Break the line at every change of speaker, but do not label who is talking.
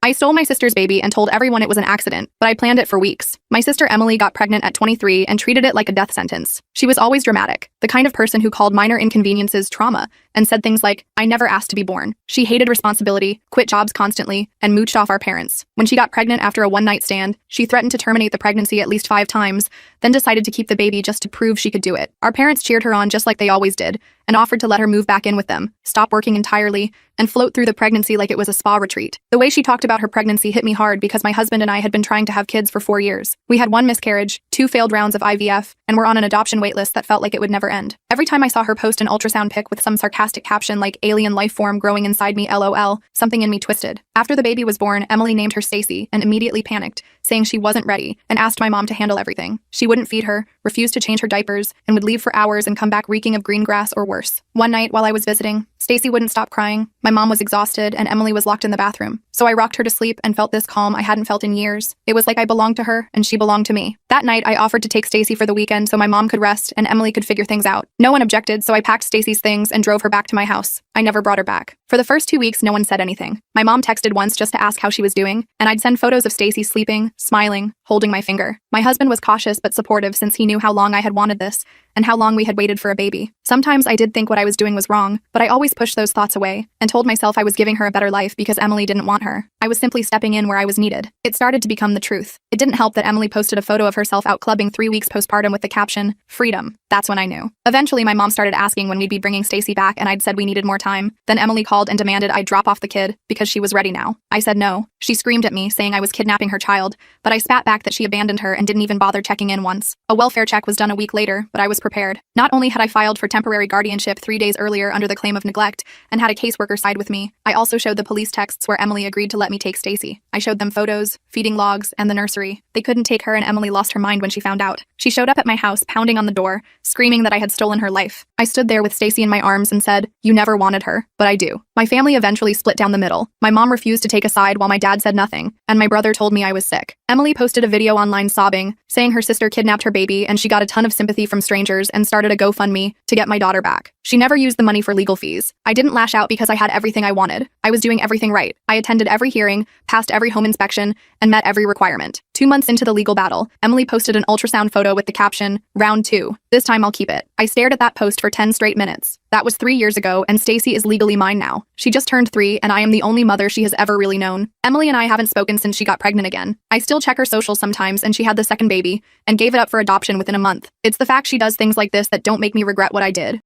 I stole my sister's baby and told everyone it was an accident, but I planned it for weeks. My sister Emily got pregnant at 23 and treated it like a death sentence. She was always dramatic, the kind of person who called minor inconveniences trauma, and said things like, "I never asked to be born." She hated responsibility, quit jobs constantly, and mooched off our parents. When she got pregnant after a one-night stand, she threatened to terminate the pregnancy at least 5 times, then decided to keep the baby just to prove she could do it. Our parents cheered her on just like they always did, and offered to let her move back in with them, stop working entirely, and float through the pregnancy like it was a spa retreat. The way she talked about her pregnancy hit me hard because my husband and I had been trying to have kids for 4 years. We had 1 miscarriage, 2 failed rounds of IVF, and were on an adoption waitlist that felt like it would never end. Every time I saw her post an ultrasound pic with some sarcastic caption like "alien life form growing inside me LOL," something in me twisted. After the baby was born, Emily named her Stacy and immediately panicked, saying she wasn't ready, and asked my mom to handle everything. She wouldn't feed her, refused to change her diapers, and would leave for hours and come back reeking of green grass or worse. One night while I was visiting, Stacy wouldn't stop crying. My mom was exhausted and Emily was locked in the bathroom. So I rocked her to sleep and felt this calm I hadn't felt in years. It was like I belonged to her and she belonged to me. That night I offered to take Stacy for the weekend so my mom could rest and Emily could figure things out. No one objected, so I packed Stacy's things and drove her back to my house. I never brought her back. For the first 2 weeks, no one said anything. My mom texted once just to ask how she was doing, and I'd send photos of Stacy sleeping, smiling, holding my finger. My husband was cautious but supportive since he knew how long I had wanted this and how long we had waited for a baby. Sometimes I did think what I was doing was wrong, but I always pushed those thoughts away and told myself I was giving her a better life because Emily didn't want her. I was simply stepping in where I was needed. It started to become the truth. It didn't help that Emily posted a photo of herself out clubbing 3 weeks postpartum with the caption, "Freedom." That's when I knew. Eventually, my mom started asking when we'd be bringing Stacy back, and I'd said we needed more time. Then Emily called and demanded I drop off the kid because she was ready now. I said no. She screamed at me, saying I was kidnapping her child, but I spat back that she abandoned her and didn't even bother checking in once. A welfare check was done a week later, but I was prepared. Not only had I filed for temporary guardianship 3 days earlier under the claim of neglect and had a caseworker side with me, I also showed the police texts where Emily agreed to let me take Stacy. I showed them photos, feeding logs, and the nursery. They couldn't take her and Emily lost her mind when she found out. She showed up at my house, pounding on the door, screaming that I had stolen her life. I stood there with Stacy in my arms and said, "You never wanted her, but I do." My family eventually split down the middle. My mom refused to take a side while my dad said nothing, and my brother told me I was sick. Emily posted a video online sobbing, saying her sister kidnapped her baby and she got a ton of sympathy from strangers and started a GoFundMe to get my daughter back. She never used the money for legal fees. I didn't lash out because I had everything I wanted. I was doing everything right. I attended every hearing, passed every home inspection, and met every requirement. 2 months into the legal battle, Emily posted an ultrasound photo with the caption, "Round 2. This time I'll keep it." I stared at that post for 10 straight minutes. That was 3 years ago, and Stacy is legally mine now. She just turned 3, and I am the only mother she has ever really known. Emily and I haven't spoken since she got pregnant again. I still check her socials sometimes, and she had the second baby, and gave it up for adoption within a month. It's the fact she does things like this that don't make me regret what I did.